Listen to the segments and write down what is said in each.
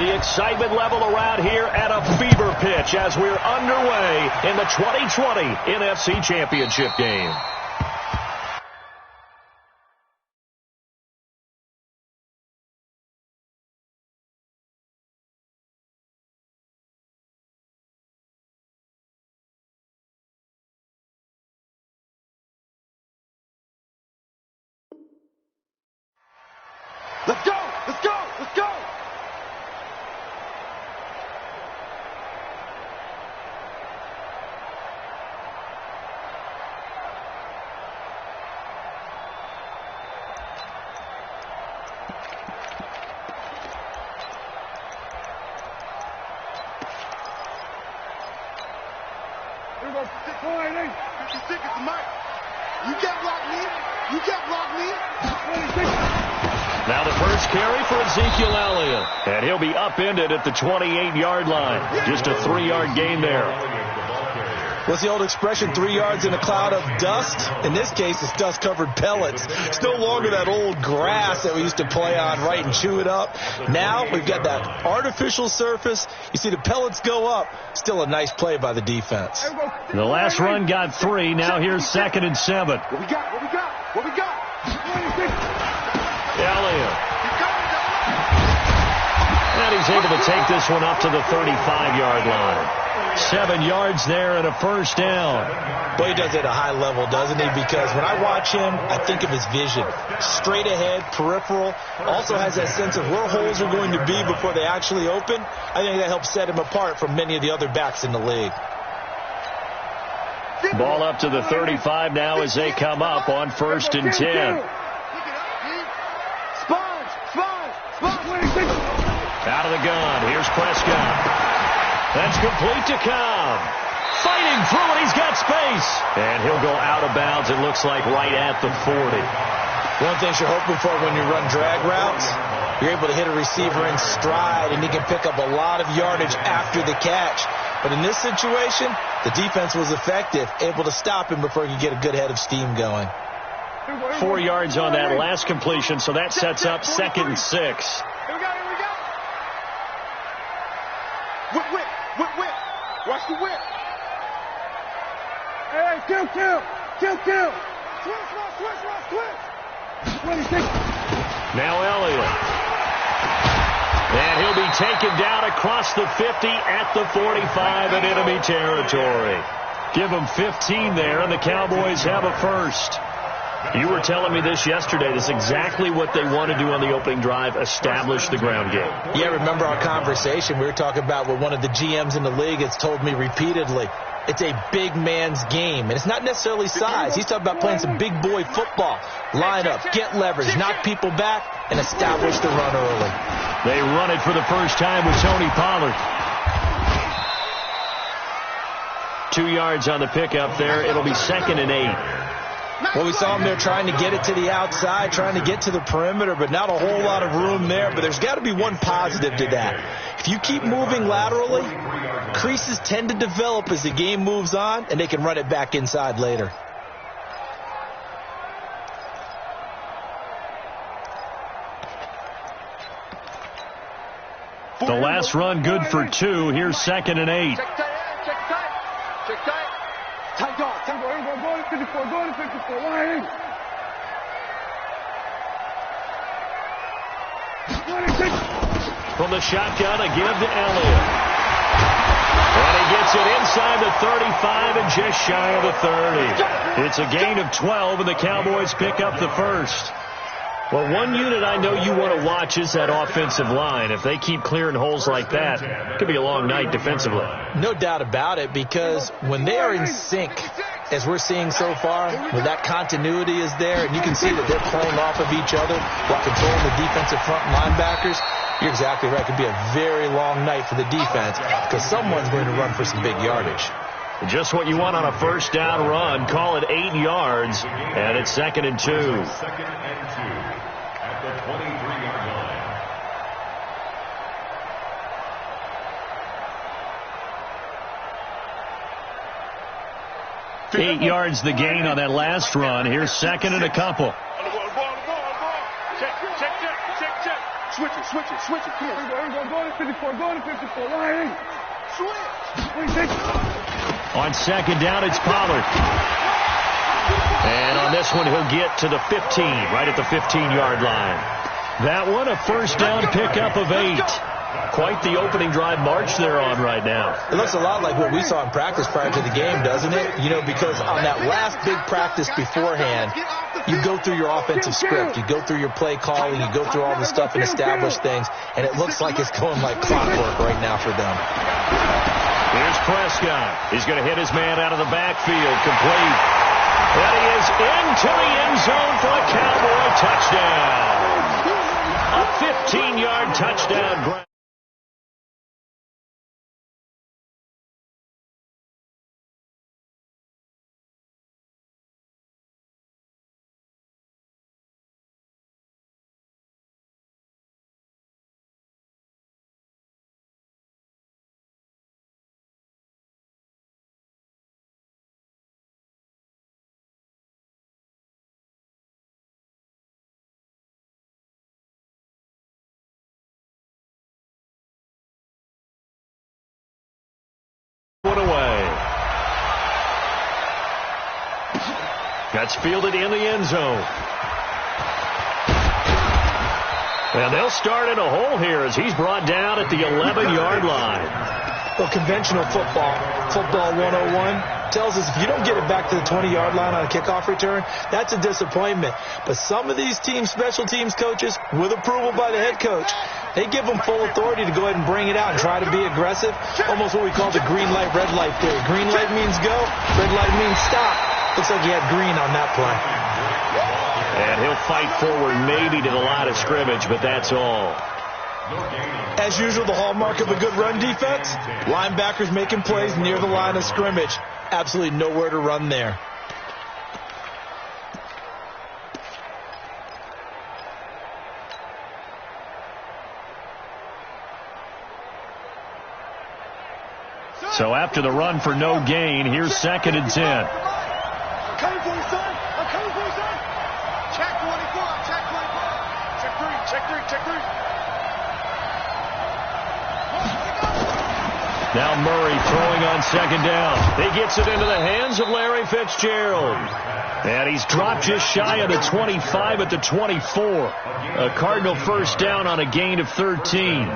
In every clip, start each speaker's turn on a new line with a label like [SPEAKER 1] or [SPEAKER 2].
[SPEAKER 1] The excitement level around here at a fever pitch as we're underway in the 2020 NFC Championship game.
[SPEAKER 2] Let's go! Let's go! Let's go! Here we go. 56 is the mic. You can't block me. You can't block me. 26.
[SPEAKER 1] Now the first carry for Ezekiel Elliott. And he'll be upended at the 28-yard line. Just a 3-yard gain there.
[SPEAKER 3] What's the old expression, 3 yards in a cloud of dust? In this case, it's dust-covered pellets. It's no longer that old grass that we used to play on, right, and chew it up. Now we've got that artificial surface. You see the pellets go up. Still a nice play by the defense.
[SPEAKER 1] The last run got 3. Now here's 2nd and 7.
[SPEAKER 2] What we got? What we got? What we got?
[SPEAKER 1] Elliott. And he's able to take this one up to the 35-yard line. 7 yards there and a first down.
[SPEAKER 3] Boy, he does it at a high level, doesn't he? Because when I watch him, I think of his vision. Straight ahead, peripheral. Also has that sense of where holes are going to be before they actually open. I think that helps set him apart from many of the other backs in the league.
[SPEAKER 1] Ball up to the 35 now as they come up on 1st and 10. Out of the gun. Here's Prescott. That's complete to Cobb. Fighting through it. He's got space. And he'll go out of bounds, it looks like, right at the 40.
[SPEAKER 3] One thing you're hoping for when you run drag routes, you're able to hit a receiver in stride, and he can pick up a lot of yardage after the catch. But in this situation, the defense was effective, able to stop him before he could get a good head of steam going.
[SPEAKER 1] 4 yards on that last completion, so that sets up 2nd and 6.
[SPEAKER 2] Here we go, here we go. Whip, whip, whip, whip. Watch the whip. Hey, kill. Switch. 26.
[SPEAKER 1] Now Elliott. And he'll be taken down across the 50 at the 45 in enemy territory. Give them 15 there, and the Cowboys have a first. You were telling me this yesterday. This is exactly what they want to do on the opening drive, establish the ground game.
[SPEAKER 3] Yeah, remember our conversation. We were talking about what one of the GMs in the league has told me repeatedly. It's a big man's game, and it's not necessarily size. He's talking about playing some big boy football. Line up, get leverage, knock people back, and establish the run early.
[SPEAKER 1] They run it for the first time with Tony Pollard. 2 yards on the pickup there. It'll be 2nd and 8.
[SPEAKER 3] Well, we saw him there trying to get it to the outside, trying to get to the perimeter, but not a whole lot of room there. But there's got to be one positive to that. If you keep moving laterally, creases tend to develop as the game moves on, and they can run it back inside later.
[SPEAKER 1] The last run good for 2. Here's 2nd and 8.
[SPEAKER 2] Check tight. Tight dog. Go to 54. Line. 26.
[SPEAKER 1] From the shotgun, a give to Elliott. And he gets it inside the 35 and just shy of the 30. It's a gain of 12, and the Cowboys pick up the first. Well, one unit I know you want to watch is that offensive line. If they keep clearing holes like that, it could be a long night defensively.
[SPEAKER 3] No doubt about it, because when they are in sync, as we're seeing so far, when that continuity is there, and you can see that they're playing off of each other while controlling the defensive front linebackers, you're exactly right. It could be a very long night for the defense because someone's going to run for some big yardage.
[SPEAKER 1] Just what you want on a first down run. Call it 8 yards, and it's 2nd and 2.
[SPEAKER 4] 2nd and 2 at the 23-yard line.
[SPEAKER 1] 8 yards the gain on that last run. Here's 2nd and a couple.
[SPEAKER 2] Check. Switch it. Come on. Go to 54. Line. Switch.
[SPEAKER 1] On second down, it's Pollard. And on this one, he'll get to the 15, right at the 15-yard line. That one, a first down pickup of 8. Quite the opening drive march they're on right now.
[SPEAKER 3] It looks a lot like what we saw in practice prior to the game, doesn't it? You know, because on that last big practice beforehand, you go through your offensive script, you go through your play calling, you go through all the stuff and establish things, and it looks like it's going like clockwork right now for them.
[SPEAKER 1] Here's Prescott. He's going to hit his man out of the backfield, complete. And he is into the end zone for a Cowboy touchdown. A 15-yard touchdown grab. One away. That's fielded in the end zone. And they'll start in a hole here as he's brought down at the 11-yard line.
[SPEAKER 3] Well, conventional football 101, tells us if you don't get it back to the 20-yard line on a kickoff return, that's a disappointment. But some of these special teams coaches, with approval by the head coach, they give them full authority to go ahead and bring it out and try to be aggressive. Almost what we call the green light, red light theory. Green light means go, red light means stop. Looks like he had green on that play.
[SPEAKER 1] And he'll fight forward maybe to the line of scrimmage, but that's all.
[SPEAKER 3] As usual, the hallmark of a good run defense, linebackers making plays near the line of scrimmage. Absolutely nowhere to run there.
[SPEAKER 1] So after the run for no gain, here's 2nd and 10.
[SPEAKER 2] I'm coming for you, son. Check 24. Check 3.
[SPEAKER 1] Now Murray throwing on 2nd down. He gets it into the hands of Larry Fitzgerald. And he's dropped just shy of the 25 at the 24. A Cardinal first down on a gain of 13.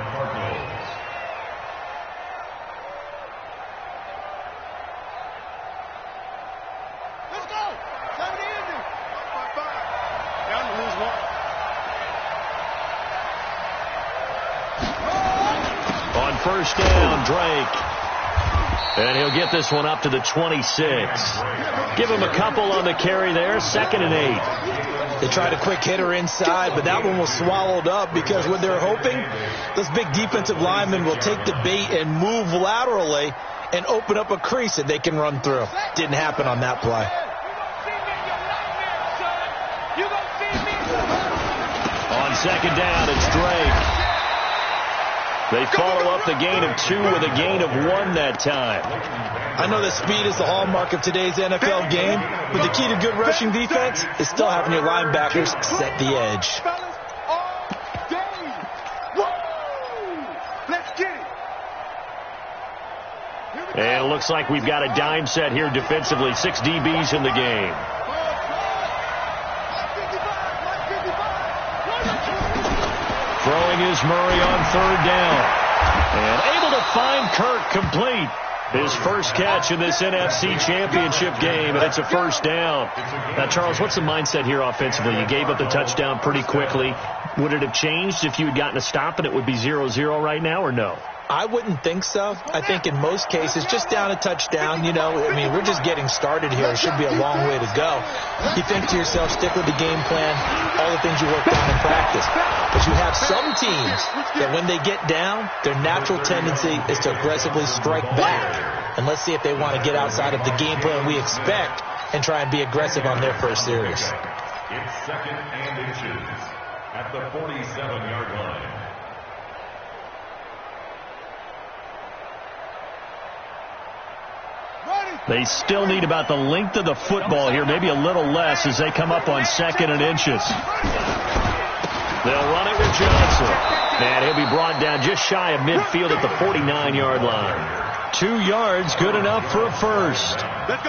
[SPEAKER 2] Let's go. 70 easy. 5-5. Down to lose 1.
[SPEAKER 1] On first down, Drake. And he'll get this one up to the 26. Give him a couple on the carry there. 2nd and 8.
[SPEAKER 3] They tried a quick hitter inside, but that one was swallowed up because what they're hoping, those big defensive linemen will take the bait and move laterally and open up a crease that they can run through. Didn't happen on that play.
[SPEAKER 1] On 2nd down, it's Drake. They follow up the gain of 2 with a gain of 1 that time.
[SPEAKER 3] I know that speed is the hallmark of today's NFL game, but the key to good rushing defense is still having your linebackers set the edge.
[SPEAKER 2] Let's get it.
[SPEAKER 1] And it looks like we've got a dime set here defensively. 6 DBs in the game. Throwing is Murray on 3rd down. And able to find Kirk complete. His first catch in this NFC Championship game, and it's a first down. Now, Charles, what's the mindset here offensively? You gave up the touchdown pretty quickly. Would it have changed if you had gotten a stop and it would be 0-0 right now, or no?
[SPEAKER 3] I wouldn't think so. I think in most cases, just down a touchdown, you know, I mean, we're just getting started here. It should be a long way to go. You think to yourself, stick with the game plan, all the things you worked on in practice. But you have some teams that when they get down, their natural tendency is to aggressively strike back. And let's see if they want to get outside of the game plan we expect and try and be aggressive on their first series.
[SPEAKER 4] It's 2nd and inches at the 47-yard line.
[SPEAKER 1] They still need about the length of the football here, maybe a little less as they come up on 2nd and inches. They'll run it with Johnson. And he'll be brought down just shy of midfield at the 49-yard line. 2 yards, good enough for a first.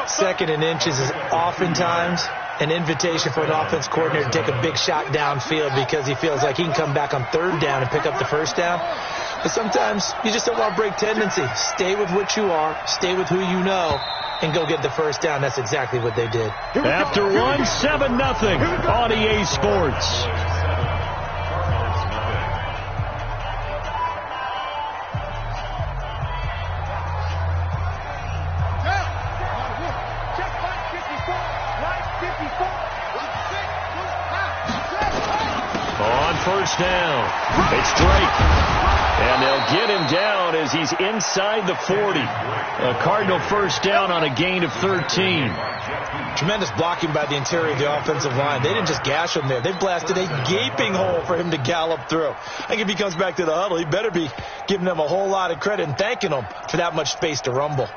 [SPEAKER 3] Second and inches is oftentimes an invitation for an offense coordinator to take a big shot downfield because he feels like he can come back on third down and pick up the first down. But sometimes you just don't want to break tendency. Stay with what you are, stay with who you know, and go get the first down. That's exactly what they did.
[SPEAKER 1] After 1, 7-0 on EA Sports. On first down, it's Drake. And they'll get him down as he's inside the 40. A Cardinal first down on a gain of 13.
[SPEAKER 3] Tremendous blocking by the interior of the offensive line. They didn't just gash him there. They blasted a gaping hole for him to gallop through. I think if he comes back to the huddle, he better be giving them a whole lot of credit and thanking them for that much space to rumble.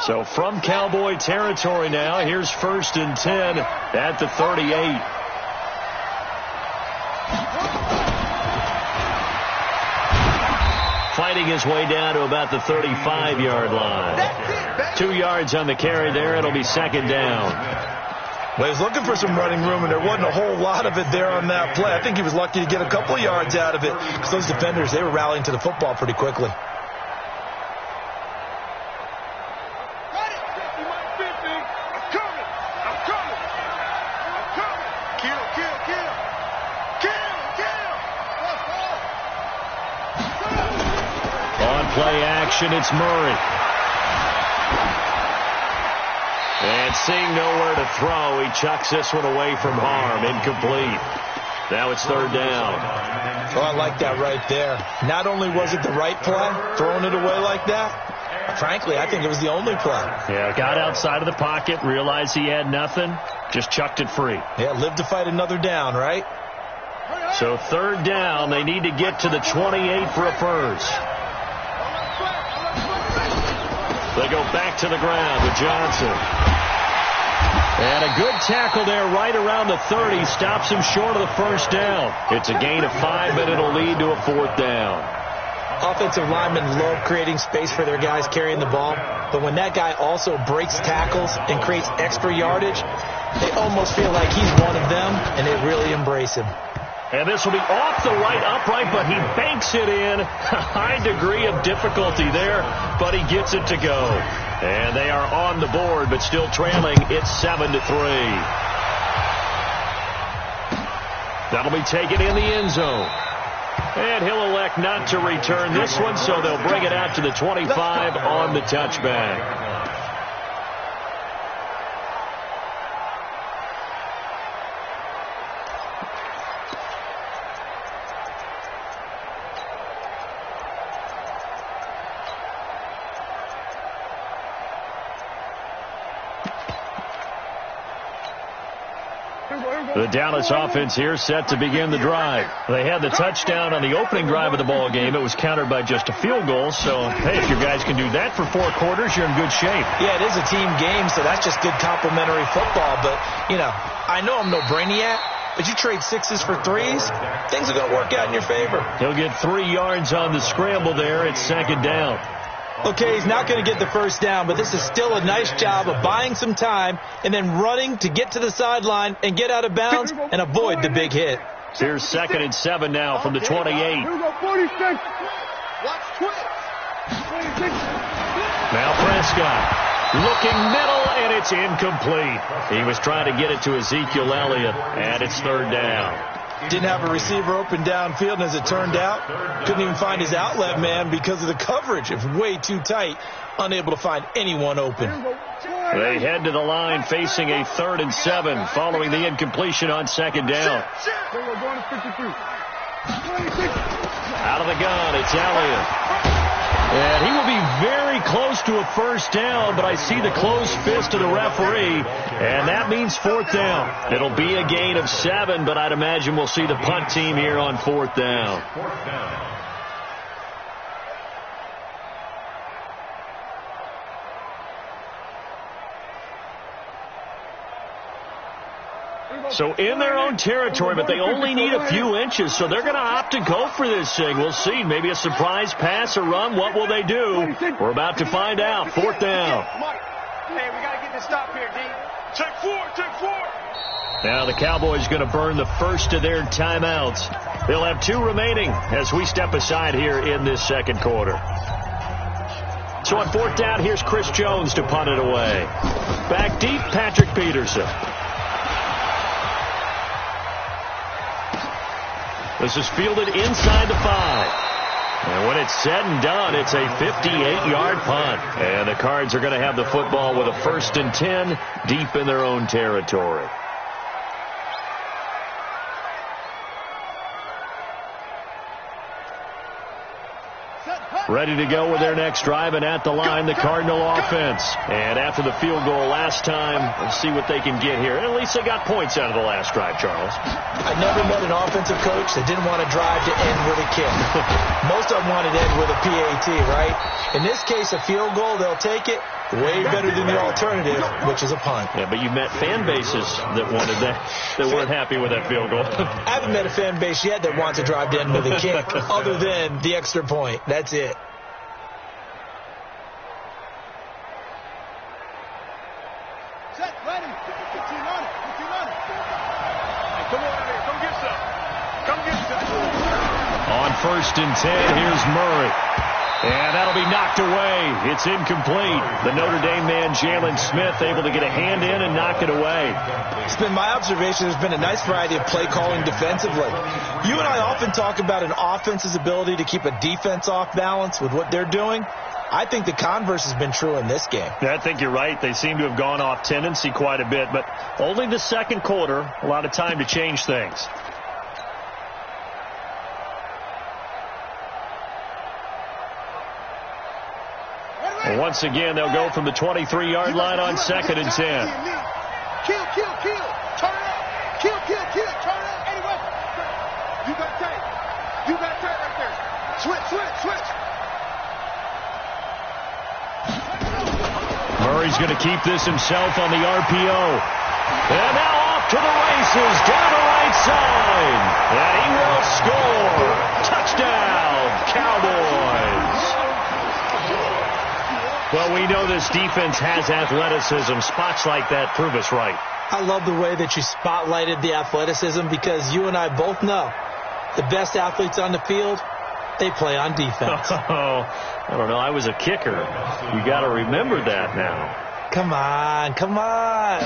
[SPEAKER 1] So from Cowboy territory now, here's 1st and 10 at the 38. Fighting his way down to about the 35-yard line. 2 yards on the carry there. It'll be second down.
[SPEAKER 3] Well, he was looking for some running room, and there wasn't a whole lot of it there on that play. I think he was lucky to get a couple of yards out of it because those defenders, they were rallying to the football pretty quickly.
[SPEAKER 1] Play action, it's Murray. And seeing nowhere to throw, he chucks this one away from harm. Incomplete. Now it's third down.
[SPEAKER 3] Oh, I like that right there. Not only was it the right play, throwing it away like that, frankly, I think it was the only play.
[SPEAKER 1] Yeah, got outside of the pocket, realized he had nothing, just chucked it free.
[SPEAKER 3] Yeah, live to fight another down, right?
[SPEAKER 1] So third down, they need to get to the 28 for a first. They go back to the ground with Johnson. And a good tackle there right around the 30. Stops him short of the first down. It's a gain of 5, but it'll lead to a fourth down.
[SPEAKER 3] Offensive linemen love creating space for their guys carrying the ball. But when that guy also breaks tackles and creates extra yardage, they almost feel like he's one of them, and they really embrace him.
[SPEAKER 1] And this will be off the right upright, but he banks it in. A high degree of difficulty there, but he gets it to go. And they are on the board, but still trailing. It's 7-3. That'll be taken in the end zone. And he'll elect not to return this one, so they'll bring it out to the 25 on the touchback. The Dallas offense here set to begin the drive. They had the touchdown on the opening drive of the ball game. It was countered by just a field goal. So, hey, if your guys can do that for 4 quarters, you're in good shape.
[SPEAKER 3] Yeah, it is a team game, so that's just good complimentary football. But, you know, I know I'm no brainiac, but you trade 6s for 3s, things are going to work out in your favor.
[SPEAKER 1] He'll get 3 yards on the scramble there. It's second down.
[SPEAKER 3] Okay, he's not going to get the first down, but this is still a nice job of buying some time and then running to get to the sideline and get out of bounds and avoid the big hit.
[SPEAKER 1] Here's 2nd and 7 now from the 28. Now Prescott looking middle, and it's incomplete. He was trying to get it to Ezekiel Elliott, and it's third down.
[SPEAKER 3] Didn't have a receiver open downfield, and as it turned out, couldn't even find his outlet man because of the coverage. It was way too tight, unable to find anyone open.
[SPEAKER 1] They head to the line facing a 3rd and 7 following the incompletion on second down. Out of the gun, it's Elliott. And he will be very close to a first down, but I see the closed fist of the referee, and that means 4th down. It'll be a gain of 7, but I'd imagine we'll see the punt team here on 4th down. So in their own territory, but they only need a few inches, so they're going to opt to go for this thing. We'll see. Maybe a surprise pass or run. What will they do? We're about to find out. 4th down.
[SPEAKER 2] Hey, we got to get this stop here, D. Take 4.
[SPEAKER 1] Now the Cowboys going to burn the first of their timeouts. They'll have 2 remaining as we step aside here in this second quarter. So on 4th down, here's Chris Jones to punt it away. Back deep, Patrick Peterson. This is fielded inside the 5. And when it's said and done, it's a 58-yard punt. And the Cards are going to have the football with a 1st and 10 deep in their own territory. Ready to go with their next drive, and at the line, the Cardinal offense. And after the field goal last time, let's see what they can get here. And at least they got points out of the last drive, Charles.
[SPEAKER 3] I never met an offensive coach that didn't want to drive to end with a kick. Most of them wanted to end with a PAT, right? In this case, a field goal, they'll take it. Way better than the alternative, which is a punt.
[SPEAKER 1] Yeah, but you met fan bases that wanted that weren't happy with that field goal.
[SPEAKER 3] I haven't met a fan base yet that wants to drive to end with a kick other than the extra point. That's it.
[SPEAKER 2] Set, ready. 15 on it. Hey, come on out here. Come get some.
[SPEAKER 1] On 1st and 10, here's Murray. And that'll be knocked away. It's incomplete. The Notre Dame man, Jalen Smith, able to get a hand in and knock it away.
[SPEAKER 3] It's been my observation there's been a nice variety of play calling defensively. You and I often talk about an offense's ability to keep a defense off balance with what they're doing. I think the converse has been true in this game.
[SPEAKER 1] Yeah, I think you're right. They seem to have gone off tendency quite a bit, but only the second quarter, a lot of time to change things. And once again, they'll go from the 23-yard line on 2nd and 10.
[SPEAKER 2] Kill. Turn it up. Kill. Turn it up. Anyway. You got tight right there. Switch.
[SPEAKER 1] Murray's going to keep this himself on the RPO. And now off to the races down the right side. And he will score. Touchdown, Cowboys. Well, we know this defense has athleticism. Spots like that prove us right.
[SPEAKER 3] I love the way that you spotlighted the athleticism because you and I both know the best athletes on the field, they play on defense.
[SPEAKER 1] Oh, I don't know. I was a kicker. You got to remember that now.
[SPEAKER 3] Come on.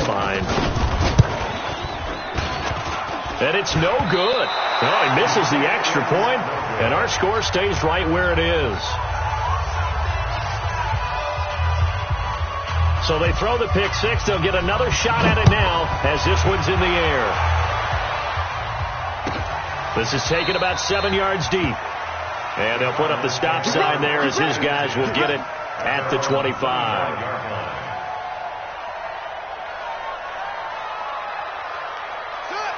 [SPEAKER 1] Fine. And it's no good. Oh, he misses the extra point, and our score stays right where it is. So they throw the pick six. They'll get another shot at it now as this one's in the air. This is taken about 7 yards deep. And they'll put up the stop sign there as his guys will get it at the 25.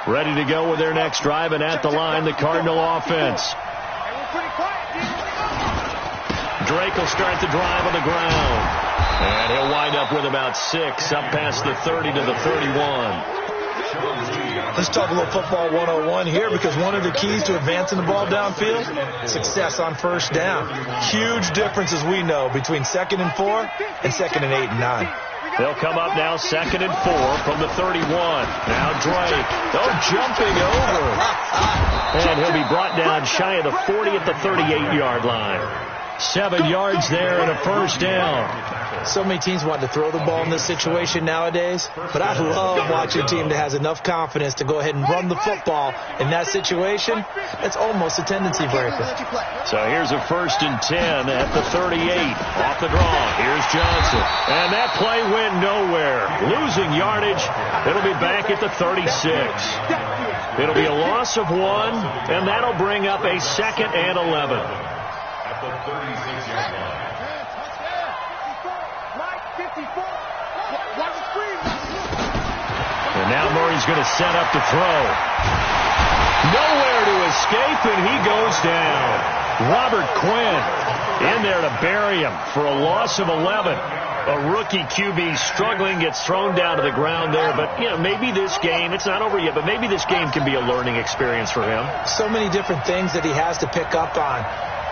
[SPEAKER 1] Ready to go with their next drive, and at the line, the Cardinal offense. Drake will start the drive on the ground. And he'll wind up with about 6, up past the 30 to the 31.
[SPEAKER 3] Let's talk a little football 101 here, because one of the keys to advancing the ball downfield, success on first down. Huge difference, as we know, between 2nd and 4 and 2nd and 8 and 9.
[SPEAKER 1] They'll come up now 2nd and 4 from the 31. Now Drake. Oh, jumping over. And he'll be brought down shy of the 40 at the 38-yard line. 7 yards there and a first down.
[SPEAKER 3] So many teams want to throw the ball in this situation nowadays, but I love watching a team that has enough confidence to go ahead and run the football in that situation. That's almost a tendency breaker.
[SPEAKER 1] So here's a 1st and 10 at the 38. Off the draw. Here's Johnson. And that play went nowhere. Losing yardage. It'll be back at the 36. It'll be a loss of 1, and that'll bring up a 2nd and 11.
[SPEAKER 4] At the 36-yard line.
[SPEAKER 1] And now Murray's going to set up to throw. Nowhere to escape, and he goes down. Robert Quinn In there to bury him for a loss of 11. A rookie QB struggling, gets thrown down to the ground there. But, you know, maybe this game, it's not over yet, but maybe this game can be a learning experience for him.
[SPEAKER 3] So many different things that he has to pick up on.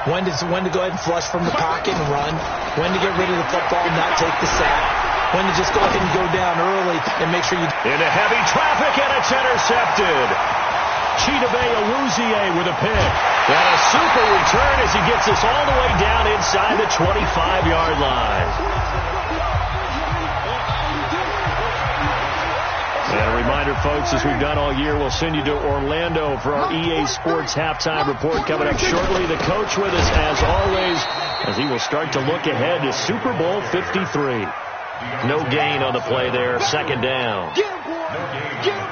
[SPEAKER 3] When to go ahead and flush from the pocket and run. When to get rid of the football and not take the sack. When to just go ahead and go down early and make sure you...
[SPEAKER 1] Into heavy traffic, and it's intercepted. Chidobe Awuzie with a pick. And a super return as he gets us all the way down inside the 25-yard line. And a reminder, folks, as we've done all year, we'll send you to Orlando for our EA Sports halftime report coming up shortly. The coach with us, as always, as he will start to look ahead to Super Bowl 53. No gain on the play there, second down.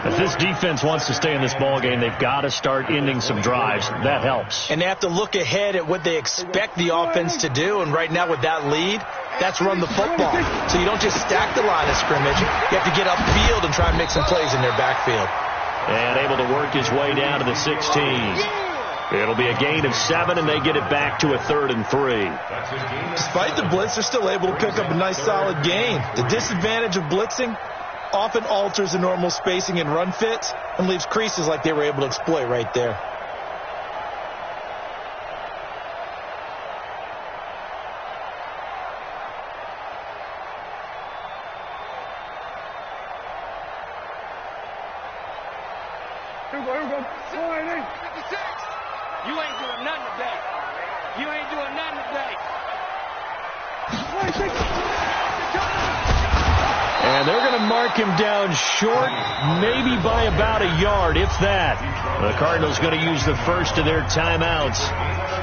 [SPEAKER 1] If this defense wants to stay in this ball game, they've got to start ending some drives. That helps.
[SPEAKER 3] And they have to look ahead at what they expect the offense to do. And right now with that lead, that's run the football. So you don't just stack the line of scrimmage. You have to get upfield and try and make some plays in their backfield.
[SPEAKER 1] And able to work his way down to the 16. It'll be a gain of 7, and they get it back to a 3rd and 3.
[SPEAKER 3] Despite the blitz, they're still able to pick up a nice solid gain. The disadvantage of blitzing often alters the normal spacing and run fits and leaves creases like they were able to exploit right there.
[SPEAKER 2] Here we go. 56.
[SPEAKER 5] You ain't doing nothing today. You ain't doing nothing today.
[SPEAKER 1] And they're going to mark him down short, maybe by about a yard, if that. The Cardinals going to use the first of their timeouts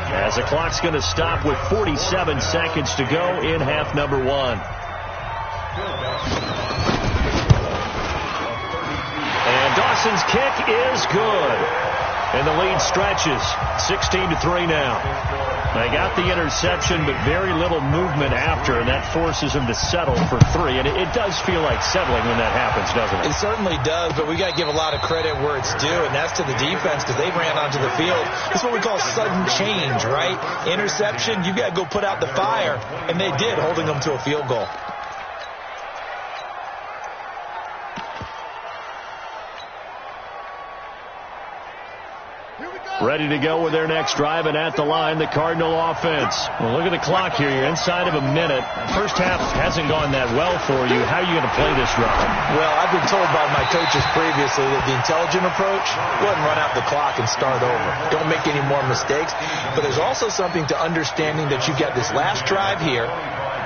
[SPEAKER 1] as the clock's going to stop with 47 seconds to go in half number 1. And Dawson's kick is good. And the lead stretches, 16-3 now. They got the interception, but very little movement after, and that forces them to settle for 3. And it does feel like settling when that happens, doesn't it?
[SPEAKER 3] It certainly does, but we got to give a lot of credit where it's due, and that's to the defense because they ran onto the field. It's what we call sudden change, right? Interception, you got to go put out the fire, and they did, holding them to a field goal.
[SPEAKER 1] Ready to go with their next drive, and at the line, the Cardinal offense. Well, look at the clock here. You're inside of a minute. First half hasn't gone that well for you. How are you going to play this drive?
[SPEAKER 3] Well, I've been told by my coaches previously that the intelligent approach, go ahead and run out the clock and start over. Don't make any more mistakes. But there's also something to understanding that you get this last drive here.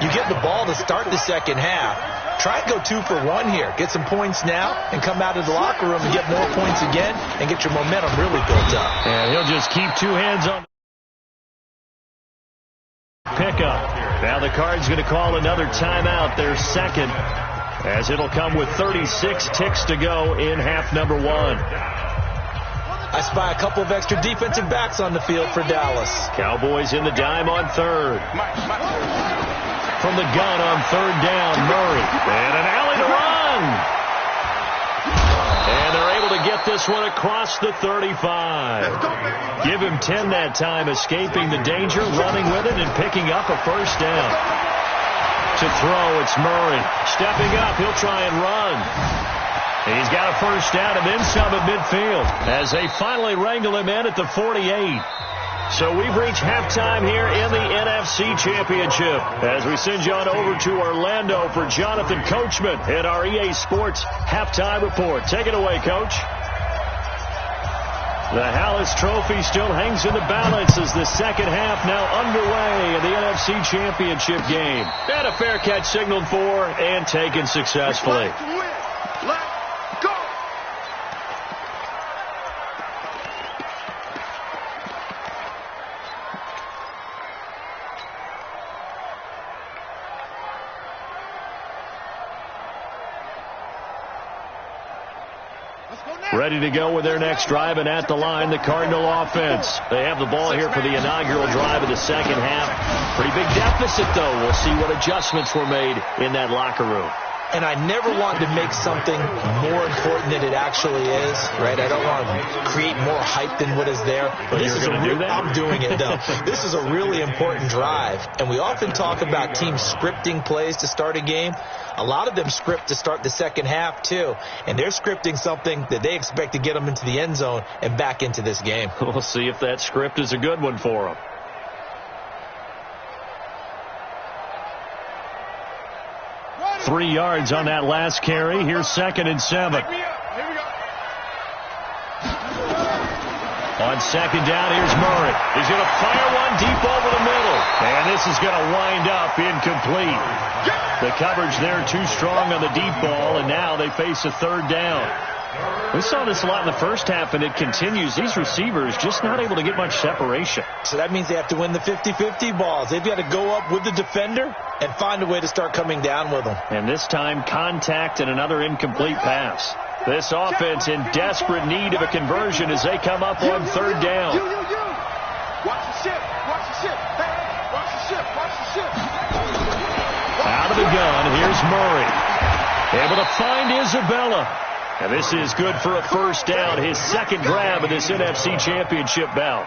[SPEAKER 3] You get the ball to start the second half. Try and go 2 for 1 here. Get some points now and come out of the locker room and get more points again and get your momentum really built up.
[SPEAKER 1] And he'll just keep 2 hands on pickup. Now the Cards going to call another timeout, their second, as it'll come with 36 ticks to go in half number 1.
[SPEAKER 3] I spy a couple of extra defensive backs on the field for Dallas.
[SPEAKER 1] Cowboys in the dime on 3rd. From the gun on 3rd down, Murray. And an alley to run. And they're able to get this one across the 35. Give him 10 that time, escaping the danger, running with it, and picking up a first down. To throw, it's Murray. Stepping up, he'll try and run. And he's got a first down and then some at midfield as they finally wrangle him in at the 48. So we've reached halftime here in the NFC Championship as we send you on over to Orlando for Jonathan Coachman in our EA Sports halftime report. Take it away, Coach. The Hallis Trophy still hangs in the balance as the second half now underway in the NFC Championship game. And a fair catch signaled for and taken successfully. Ready to go with their next drive, and at the line, the Cardinal offense. They have the ball here for the inaugural drive of the second half. Pretty big deficit, though. We'll see what adjustments were made in that locker room.
[SPEAKER 3] And I never want to make something more important than it actually is, right? I don't want to create more hype than what is there. But this is I'm doing it, though. This is a really important drive. And we often talk about teams scripting plays to start a game. A lot of them script to start the second half, too. And they're scripting something that they expect to get them into the end zone and back into this game.
[SPEAKER 1] We'll see if that script is a good one for them. 3 yards on that last carry. Here's 2nd and 7. On 2nd down, here's Murray. He's going to fire one deep over the middle. And this is going to wind up incomplete. The coverage there too strong on the deep ball, and now they face a 3rd down. We saw this a lot in the first half, and it continues. These receivers just not able to get much separation.
[SPEAKER 3] So that means they have to win the 50-50 balls. They've got to go up with the defender and find a way to start coming down with them.
[SPEAKER 1] And this time, contact and another incomplete pass. This offense in desperate need of a conversion as they come up on 3rd down.
[SPEAKER 2] Watch the ship. Watch the ship. Hey, watch the ship. Watch the ship.
[SPEAKER 1] Out of the gun, here's Murray. Able to find Isabella. And this is good for a 1st down, his 2nd grab of this NFC Championship bout.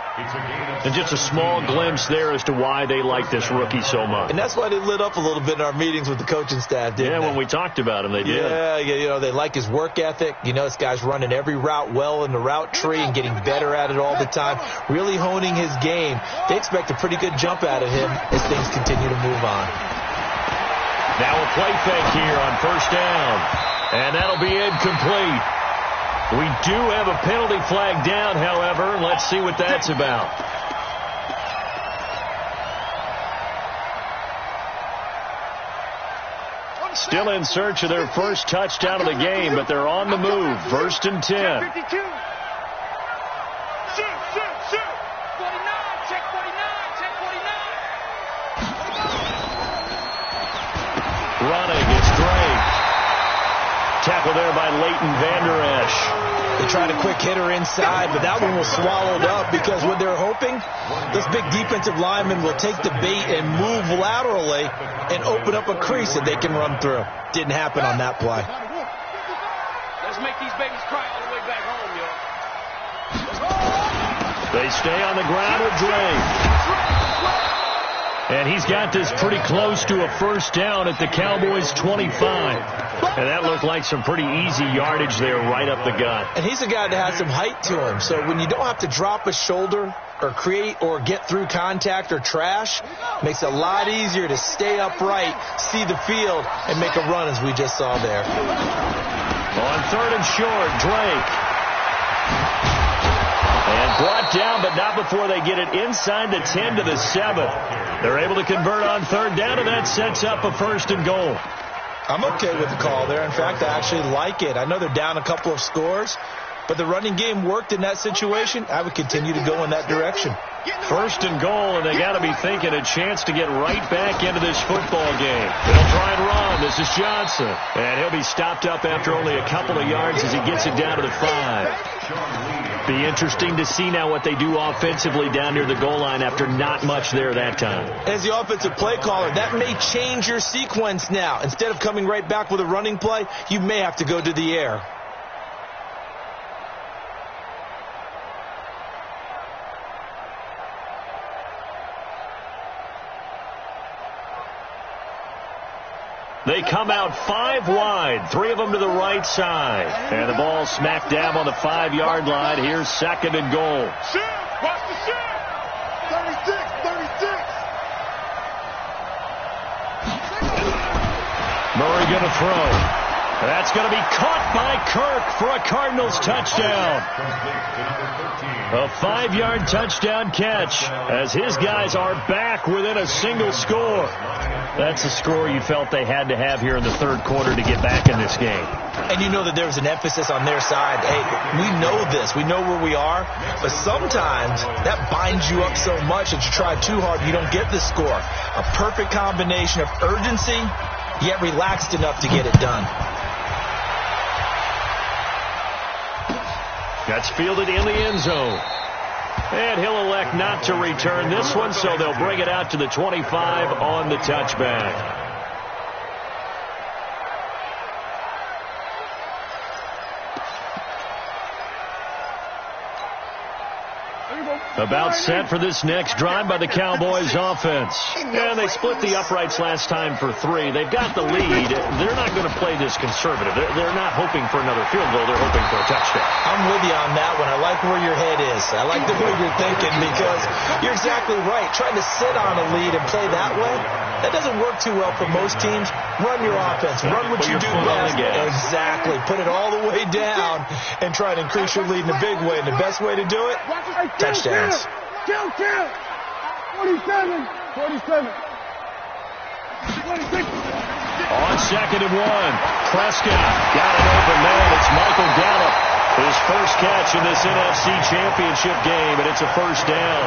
[SPEAKER 1] And just a small glimpse there as to why they like this rookie so much.
[SPEAKER 3] And that's why they lit up a little bit in our meetings with the coaching staff, didn't they?
[SPEAKER 1] When we talked about him, they did.
[SPEAKER 3] Yeah, you know, they like his work ethic. You know, this guy's running every route well in the route tree and getting better at it all the time, really honing his game. They expect a pretty good jump out of him as things continue to move on.
[SPEAKER 1] Now a play fake here on 1st down. And that'll be incomplete. We do have a penalty flag down, however. Let's see what that's about. Still in search of their first touchdown of the game, but they're on the move. 1st and 10. Running, it's Drake. Tackle there by Leighton Vander Esch.
[SPEAKER 3] They tried a quick hitter inside, but that one was swallowed up because what they're hoping, this big defensive lineman will take the bait and move laterally and open up a crease that they can run through. Didn't happen on that play.
[SPEAKER 5] Let's make these babies cry all the way back home, y'all.
[SPEAKER 1] They stay on the ground with Drake. And he's got this pretty close to a 1st down at the Cowboys' 25. And that looked like some pretty easy yardage there right up the gut.
[SPEAKER 3] And he's a guy that has some height to him. So when you don't have to drop a shoulder or create or get through contact or trash, makes it a lot easier to stay upright, see the field, and make a run as we just saw there.
[SPEAKER 1] On 3rd and short, Drake. And brought down, but not before they get it inside the 10 to the 7. They're able to convert on 3rd down, and that sets up a 1st and goal.
[SPEAKER 3] I'm okay with the call there. In fact, I actually like it. I know they're down a couple of scores, but the running game worked in that situation. I would continue to go in that direction.
[SPEAKER 1] 1st and goal, and they got to be thinking a chance to get right back into this football game. They'll try and run. This is Johnson. And he'll be stopped up after only a couple of yards as he gets it down to the 5. Be interesting to see now what they do offensively down near the goal line after not much there that time.
[SPEAKER 3] As the offensive play caller, that may change your sequence now. Instead of coming right back with a running play, you may have to go to the air.
[SPEAKER 1] They come out 5 wide, 3 of them to the right side. And the ball smack dab on the 5-yard line. Here's 2nd and goal.
[SPEAKER 2] Watch the ship. 36.
[SPEAKER 1] Murray going to throw. That's going to be caught by Kirk for a Cardinals touchdown. A 5-yard touchdown catch as his guys are back within a single score. That's a score you felt they had to have here in the 3rd quarter to get back in this game.
[SPEAKER 3] And you know that there was an emphasis on their side. Hey, we know this. We know where we are. But sometimes that binds you up so much that you try too hard, you don't get the score. A perfect combination of urgency, yet relaxed enough to get it done.
[SPEAKER 1] That's fielded in the end zone. And he'll elect not to return this one, so they'll bring it out to the 25 on the touchback. About set for this next drive by the Cowboys offense. And they split the uprights last time for 3. They've got the lead. They're not going to play this conservative. They're not hoping for another field goal. They're hoping for a touchdown.
[SPEAKER 3] I'm with you on that one. I like where your head is. I like the way you're thinking because you're exactly right. Trying to sit on a lead and play that way, that doesn't work too well for most teams. Run your offense. Run what you do best. Exactly. Put it all the way down and try to increase your lead in a big way. And the best way to do it, touchdowns.
[SPEAKER 2] Kill. 47. 47. 26.
[SPEAKER 1] On 2nd and 1, Prescott got an open man. It's Michael Gallup. His first catch in this NFC Championship game, and it's a first down.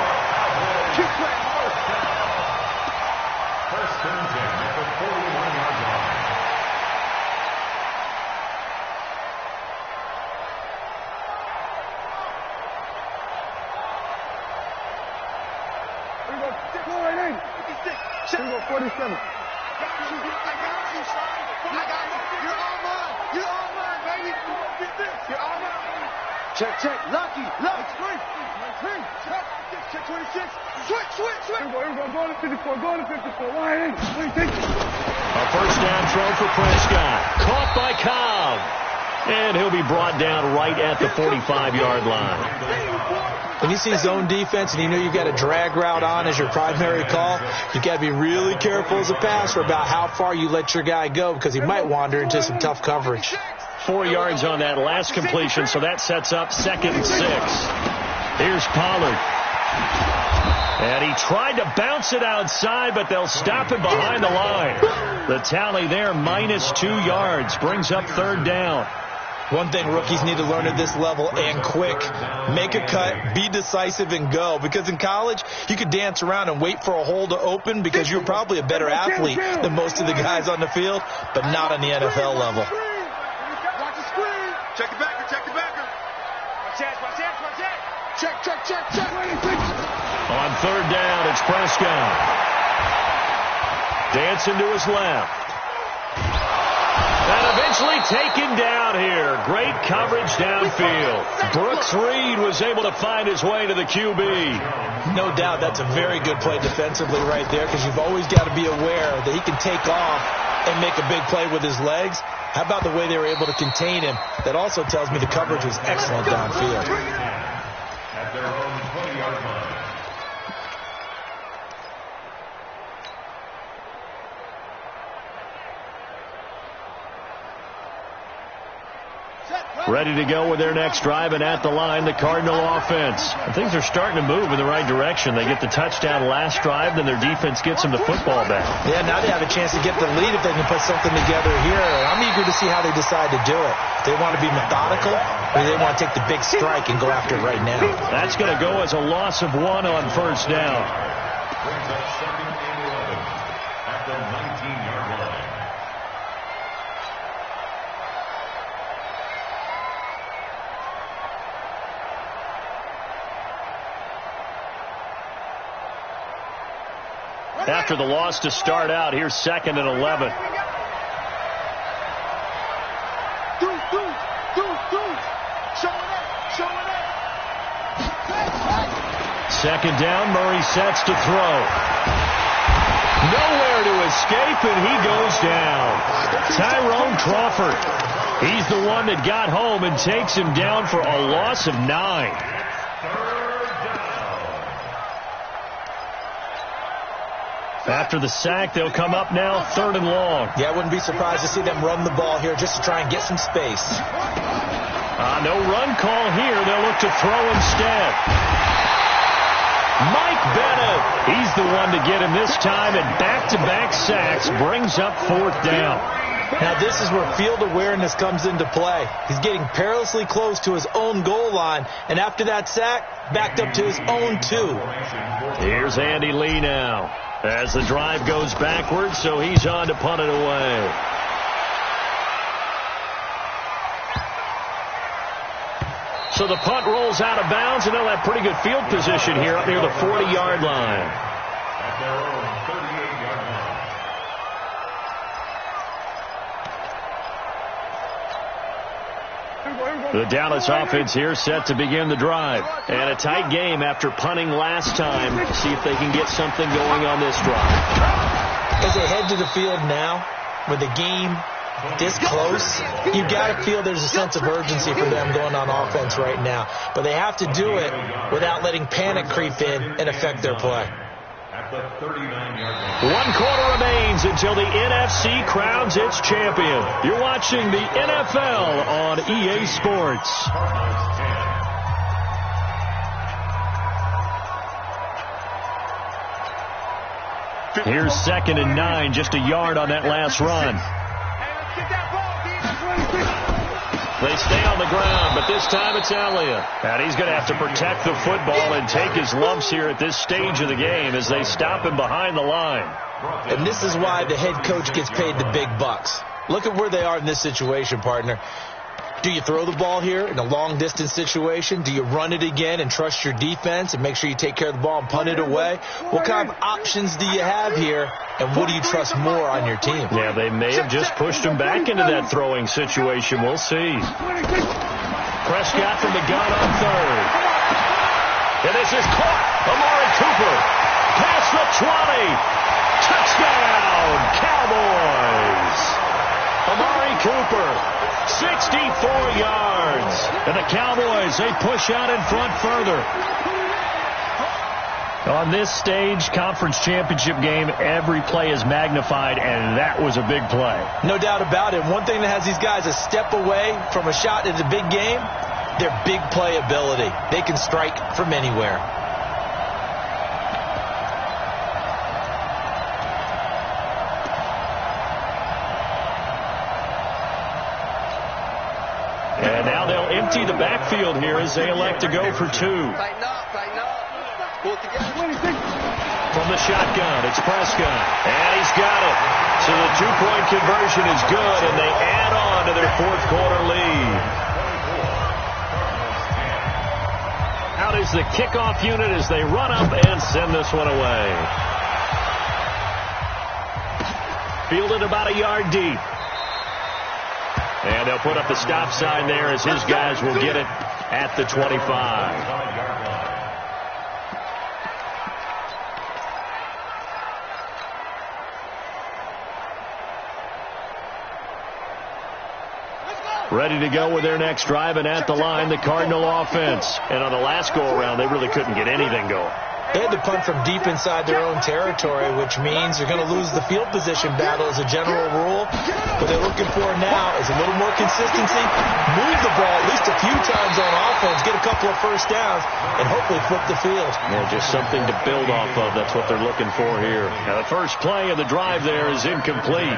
[SPEAKER 4] First and 10 at the 41-yard line.
[SPEAKER 2] Here we go. Go right in. 56. Here we go. 47. I got you, son. I got you. You're all mine. You're all mine, baby. Get this. You're all mine. Check. Lucky. Screen. Check 26. Switch. Here we go. Going to 54. Line in. 26.
[SPEAKER 1] A first down throw for Prescott. Caught by Cobb. And he'll be brought down right at the 45-yard line.
[SPEAKER 3] When you see zone defense and you know you've got a drag route on as your primary call, you've got to be really careful as a passer about how far you let your guy go because he might wander into some tough coverage.
[SPEAKER 1] 4 yards on that last completion, so that sets up 2nd and 6. Here's Pollard. And he tried to bounce it outside, but they'll stop it behind the line. The tally there, -2 yards, brings up 3rd down.
[SPEAKER 3] One thing rookies need to learn at this level and quick, make a cut, be decisive, and go. Because in college, you could dance around and wait for a hole to open because you're probably a better athlete than most of the guys on the field, but not on the NFL level.
[SPEAKER 2] Watch the screen. Check the backer. Watch that. Check. 26.
[SPEAKER 1] On 3rd down, it's Prescott. Dancing to his left. And eventually taken down here. Great coverage downfield. Brooks Reed was able to find his way to the QB.
[SPEAKER 3] No doubt that's a very good play defensively right there because you've always got to be aware that he can take off and make a big play with his legs. How about the way they were able to contain him? That also tells me the coverage was excellent downfield.
[SPEAKER 4] At their own 20-yard line.
[SPEAKER 1] Ready to go with their next drive, and at the line, the Cardinal offense. And things are starting to move in the right direction. They get the touchdown last drive, then their defense gets them the football back.
[SPEAKER 3] Yeah, now they have a chance to get the lead if they can put something together here. I'm eager to see how they decide to do it. They want to be methodical, or they want to take the big strike and go after it right now.
[SPEAKER 1] That's going to go as a loss of 1 on 1st down.
[SPEAKER 4] Brings up 2nd and 11 at the 19-yard line.
[SPEAKER 1] After the loss to start out, here's 2nd and 11. Second down, Murray sets to throw. Nowhere to escape, and he goes down. Tyrone Crawford. He's the one that got home and takes him down for a loss of 9. After the sack, they'll come up now 3rd and long.
[SPEAKER 3] Yeah, I wouldn't be surprised to see them run the ball here just to try and get some space.
[SPEAKER 1] No run call here. They'll look to throw instead. Mike Bennett, he's the one to get him this time, and back-to-back sacks brings up 4th down.
[SPEAKER 3] Now this is where field awareness comes into play. He's getting perilously close to his own goal line, and after that sack, backed up to his own 2.
[SPEAKER 1] Here's Andy Lee now as the drive goes backwards, so he's on to punt it away. So the punt rolls out of bounds, and they'll have pretty good field position here up near the 40-yard line.
[SPEAKER 4] At their own 38-yard line.
[SPEAKER 1] The Dallas offense here set to begin the drive. And a tight game after punting last time. See if they can get something going on this drive.
[SPEAKER 3] As they head to the field now, with the game this close, you got to feel there's a sense of urgency for them going on offense right now. But they have to do it without letting panic creep in and affect their play.
[SPEAKER 4] At the 39-yard line.
[SPEAKER 1] 1 quarter remains until the NFC crowns its champion. You're watching the NFL on EA Sports. Here's 2nd and 9, just a yard on that last run. They stay on the ground, but this time it's Elliott. And he's going to have to protect the football and take his lumps here at this stage of the game as they stop him behind the line.
[SPEAKER 3] And this is why the head coach gets paid the big bucks. Look at where they are in this situation, partner. Do you throw the ball here in a long-distance situation? Do you run it again and trust your defense and make sure you take care of the ball and punt it away? What kind of options do you have here, and what do you trust more on your team?
[SPEAKER 1] Yeah, they may have just pushed him back into that throwing situation. We'll see. Prescott from the gun on 3rd. And this is caught. Amari Cooper past the 20. Touchdown, Cowboys. Amari Cooper, 64 yards. And the Cowboys, they push out in front further. On this stage, conference championship game, every play is magnified, and that was a big play.
[SPEAKER 3] No doubt about it. One thing that has these guys a step away from a shot in the big game, their big play ability. They can strike from anywhere.
[SPEAKER 1] And now they'll empty the backfield here as they elect to go for 2.
[SPEAKER 2] Tighten up. Pull it together.
[SPEAKER 1] From the shotgun, it's Prescott. And he's got it. So the 2-point conversion is good, and they add on to their 4th quarter lead. Out is the kickoff unit as they run up and send this one away. Fielded about a yard deep. And they'll put up the stop sign there as his guys will get it at the 25. Ready to go with their next drive, and at the line, the Cardinal offense. And on the last go-around, they really couldn't get anything going.
[SPEAKER 3] They had to punt from deep inside their own territory, which means you're going to lose the field position battle as a general rule. What they're looking for now is a little more consistency, move the ball at least a few times on offense, get a couple of first downs, and hopefully flip the field.
[SPEAKER 1] Yeah, just something to build off of. That's what they're looking for here. Now, the first play of the drive there is incomplete.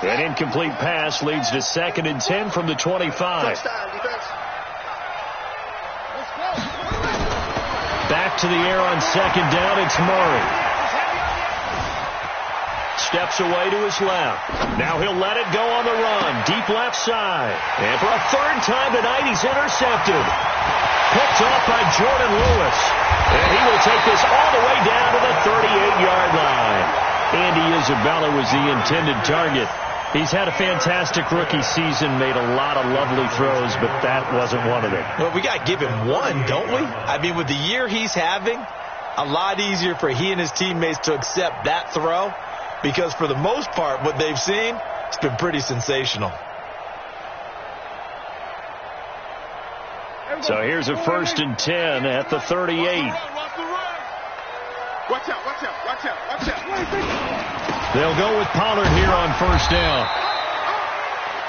[SPEAKER 1] An incomplete pass leads to 2nd and 10 from the 25. Back to the air on 2nd down, it's Murray. Steps away to his left. Now he'll let it go on the run. Deep left side. And for a 3rd time tonight, he's intercepted. Picked off by Jordan Lewis. And he will take this all the way down to the 38-yard line. Andy Isabella was the intended target. He's had a fantastic rookie season, made a lot of lovely throws, but that wasn't one of them.
[SPEAKER 3] Well, we got to give him one, don't we? I mean, with the year he's having, a lot easier for he and his teammates to accept that throw, because for the most part, what they've seen, it's been pretty sensational.
[SPEAKER 1] So here's a 1st and 10 at the 38.
[SPEAKER 2] Watch out.
[SPEAKER 1] They'll go with Pollard here on 1st down.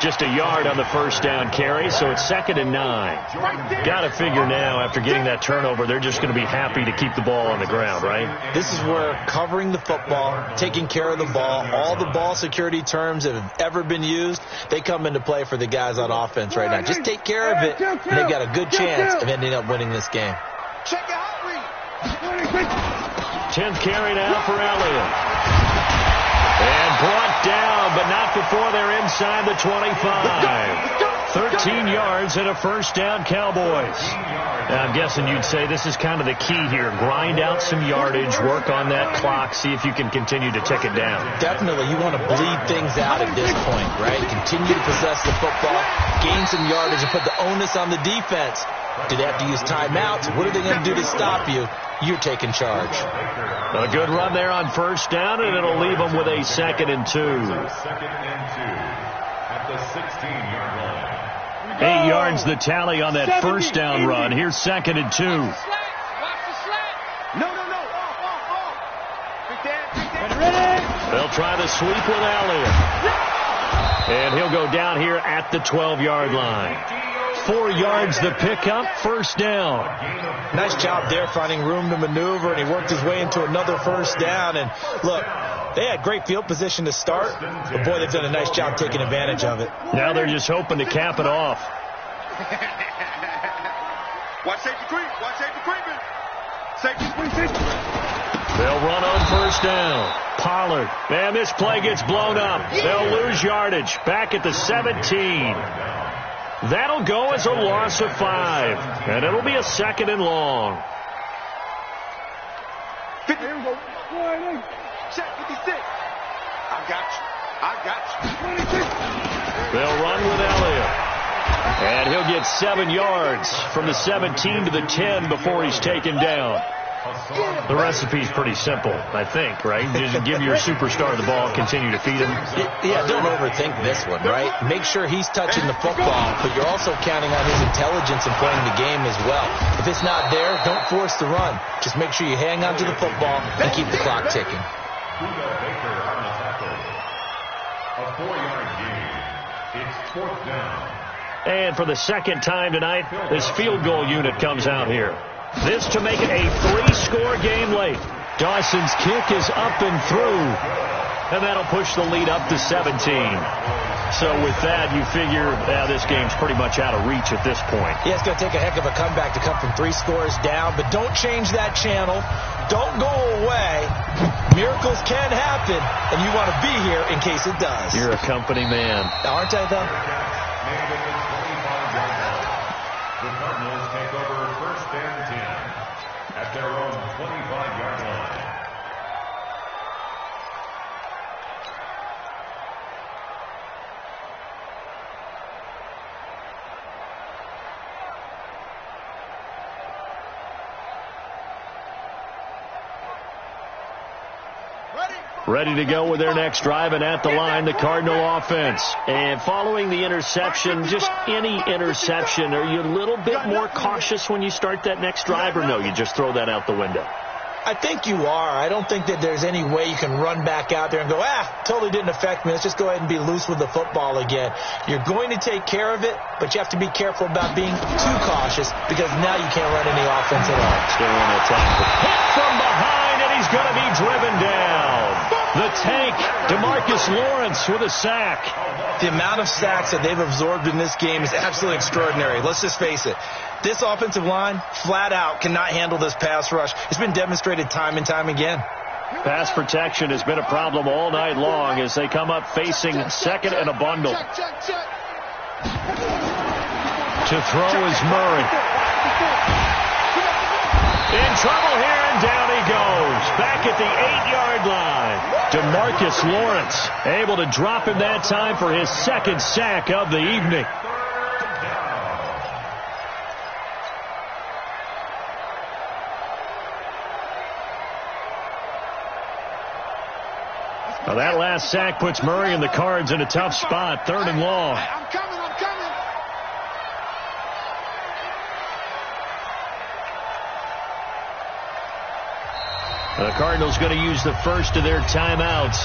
[SPEAKER 1] Just a yard on the 1st down carry, so it's 2nd and 9. Got to figure now, after getting that turnover, they're just going to be happy to keep the ball on the ground, right?
[SPEAKER 3] This is where covering the football, taking care of the ball, all the ball security terms that have ever been used, they come into play for the guys on offense right now. Just take care of it, and they've got a good chance of ending up winning this game.
[SPEAKER 2] Check it out, Reed.
[SPEAKER 1] 10th carry now for Elliott. And brought down, but not before they're inside the 25. 13 yards and a first down, Cowboys. Now, I'm guessing you'd say this is kind of the key here. Grind out some yardage, work on that clock, see if you can continue to tick it down.
[SPEAKER 3] Definitely. You want to bleed things out at this point, right? Continue to possess the football, gain some yardage, and put the onus on the defense. Do they have to use timeouts? What are they going to do to stop you? You're taking charge.
[SPEAKER 1] A good run there on first down, and it'll leave them with a 2nd and 2.
[SPEAKER 4] Second and 2 at the 16-yard line.
[SPEAKER 1] 8 yards the tally on that first down run. Here's 2nd and 2.
[SPEAKER 5] Watch the slant.
[SPEAKER 2] No. Off. Big Dan.
[SPEAKER 1] They'll try the sweep with Elliott. And he'll go down here at the 12-yard line. 4 yards the pickup, first down.
[SPEAKER 3] Nice job there finding room to maneuver, and he worked his way into another first down. And look, they had great field position to start, but boy, they've done a nice job taking advantage of it.
[SPEAKER 1] Now they're just hoping to cap it off.
[SPEAKER 2] Watch safety creep. Safety creep.
[SPEAKER 1] They'll run on first down. Pollard. And this play gets blown up. They'll lose yardage. Back at the 17. That'll go as a loss of 5. And it'll be a 2nd and long.
[SPEAKER 2] 50. Here we go. Check 56. I got you. 26.
[SPEAKER 1] They'll run with Elliott. And he'll get 7 yards from the 17 to the 10 before he's taken down. The recipe's pretty simple, I think, right? Just give your superstar the ball, continue to feed him.
[SPEAKER 3] Yeah, don't overthink this one, right? Make sure he's touching the football, but you're also counting on his intelligence in playing the game as well. If it's not there, don't force the run. Just make sure you hang on to the football and keep the clock ticking.
[SPEAKER 4] Baker on the tackle. A 4-yard gain. It's 4th down.
[SPEAKER 1] And for the second time tonight, this field goal unit comes out here. This to make it a 3-score game late. Dawson's kick is up and through. And that'll push the lead up to 17. So with that, you figure this game's pretty much out of reach at this point.
[SPEAKER 3] Yeah, it's going to take a heck of a comeback to come from 3 scores down, but don't change that channel. Don't go away. Miracles can happen, and you want to be here in case it does.
[SPEAKER 1] You're a company man.
[SPEAKER 3] Aren't I, though?
[SPEAKER 4] The Cardinals take over 1st and 10 at their own 25-yard line.
[SPEAKER 1] Ready to go with their next drive, and at the line, the Cardinal offense. And following the interception, just any interception, are you a little bit more cautious when you start that next drive, or no, you just throw that out the window?
[SPEAKER 3] I think you are. I don't think that there's any way you can run back out there and go, totally didn't affect me. Let's just go ahead and be loose with the football again. You're going to take care of it, but you have to be careful about being too cautious because now you can't run any offense at all.
[SPEAKER 1] Still in attack. Hit from behind, and he's going to be driven down. The tank, DeMarcus Lawrence with a sack.
[SPEAKER 3] The amount of sacks that they've absorbed in this game is absolutely extraordinary. Let's just face it. This offensive line, flat out, cannot handle this pass rush. It's been demonstrated time and time again.
[SPEAKER 1] Pass protection has been a problem all night long as they come up facing 2nd and a bundle. To throw is Murray. In trouble here, and down he goes. Back at the 8-yard line. DeMarcus Lawrence able to drop him that time for his 2nd sack of the evening. Well, that last sack puts Murray and the Cards in a tough spot. 3rd and long.
[SPEAKER 2] I'm coming.
[SPEAKER 1] The Cardinals going to use the first of their timeouts.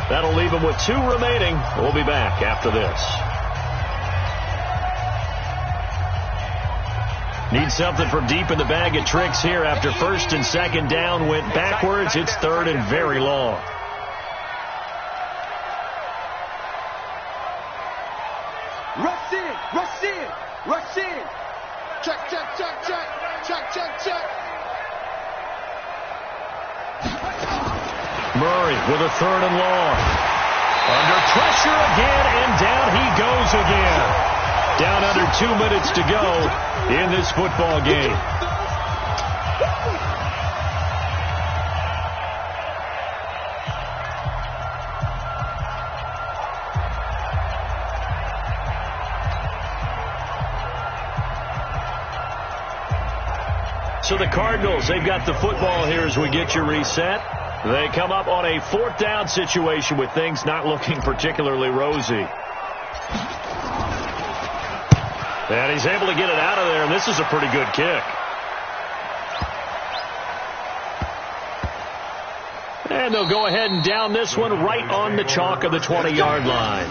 [SPEAKER 1] That'll leave them with 2 remaining. We'll be back after this. Need something from deep in the bag of tricks here after 1st and 2nd down went backwards. It's 3rd and very long.
[SPEAKER 2] Rush in. Check.
[SPEAKER 1] Murray with a 3rd and long. Under pressure again, and down he goes again. Down under 2 minutes to go in this football game. So the Cardinals, they've got the football here as we get you reset. They come up on a 4th down situation with things not looking particularly rosy. And he's able to get it out of there, and this is a pretty good kick. And they'll go ahead and down this one right on the chalk of the 20-yard line.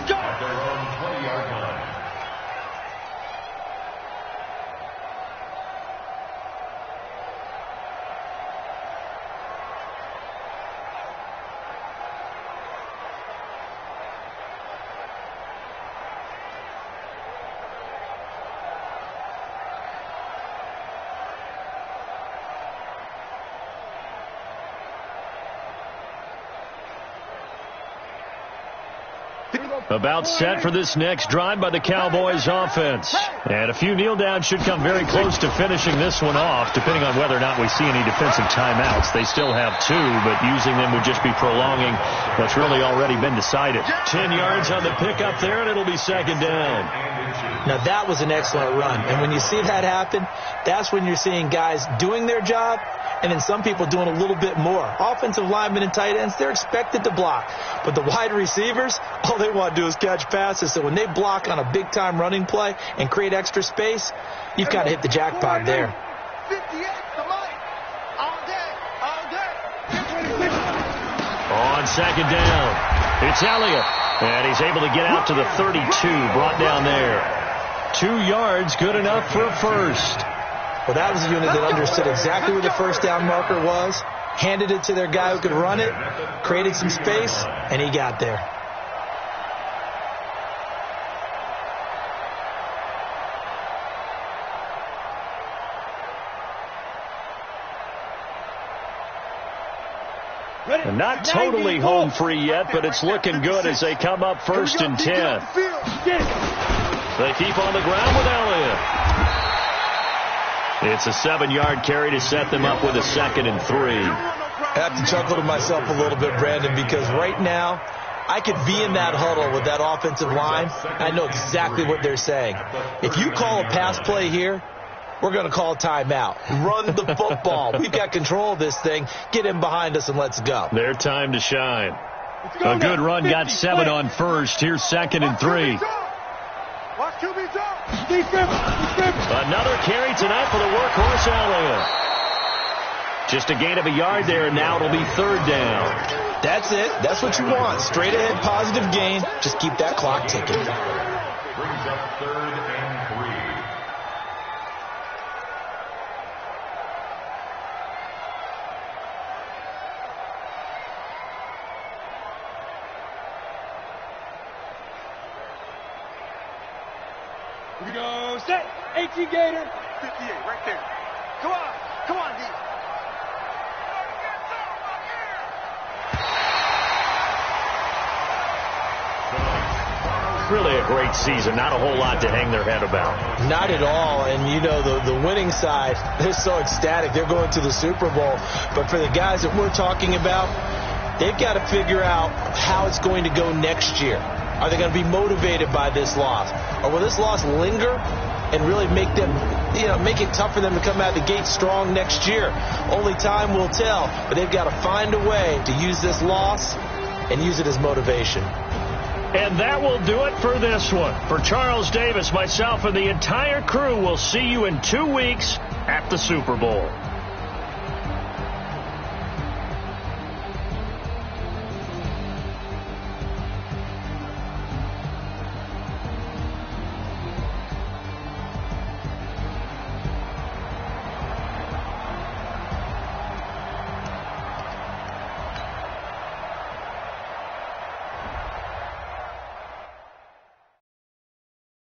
[SPEAKER 1] About set for this next drive by the Cowboys offense. And a few kneel downs should come very close to finishing this one off, depending on whether or not we see any defensive timeouts. They still have 2, but using them would just be prolonging what's really already been decided. 10 yards on the pickup there, and it'll be 2nd down.
[SPEAKER 3] Now, that was an excellent run. And when you see that happen, that's when you're seeing guys doing their job, and then some people doing a little bit more. Offensive linemen and tight ends, they're expected to block. But the wide receivers, all they want to do is catch passes. So when they block on a big-time running play and create extra space, you've got to hit the jackpot there.
[SPEAKER 2] 58, all day.
[SPEAKER 1] On 2nd down, it's Elliott. And he's able to get out to the 32, brought down there. 2 yards, good enough for a first.
[SPEAKER 3] Well, that was a unit that understood exactly where the 1st down marker was, handed it to their guy who could run it, created some space, and he got there.
[SPEAKER 1] And not totally home free yet, but it's looking good as they come up 1st and 10. They keep on the ground with Elliott. It's a 7-yard carry to set them up with a 2nd and 3.
[SPEAKER 3] I have to chuckle to myself a little bit, Brandon, because right now I could be in that huddle with that offensive line. I know exactly what they're saying. If you call a pass play here, we're going to call timeout. Run the football. We've got control of this thing. Get in behind us and let's go.
[SPEAKER 1] Their time to shine. A good run, got 7 on first. Here's 2nd and 3. Another carry tonight for the workhorse Elliott. Just a gain of a yard there, and now it'll be 3rd down.
[SPEAKER 3] That's it. That's what you want. Straight ahead, positive gain. Just keep that clock ticking.
[SPEAKER 4] Brings up 3rd and 3.
[SPEAKER 2] Here we go, set, 18 Gator, 58, right there. Come on, D.
[SPEAKER 1] Really a great season. Not a whole lot to hang their head about.
[SPEAKER 3] Not at all. And, you know, the winning side, they're so ecstatic. They're going to the Super Bowl. But for the guys that we're talking about, they've got to figure out how it's going to go next year. Are they going to be motivated by this loss? Or will this loss linger and really make them, make it tough for them to come out of the gate strong next year? Only time will tell. But they've got to find a way to use this loss and use it as motivation.
[SPEAKER 1] And that will do it for this one. For Charles Davis, myself, and the entire crew, we'll see you in 2 weeks at the Super Bowl.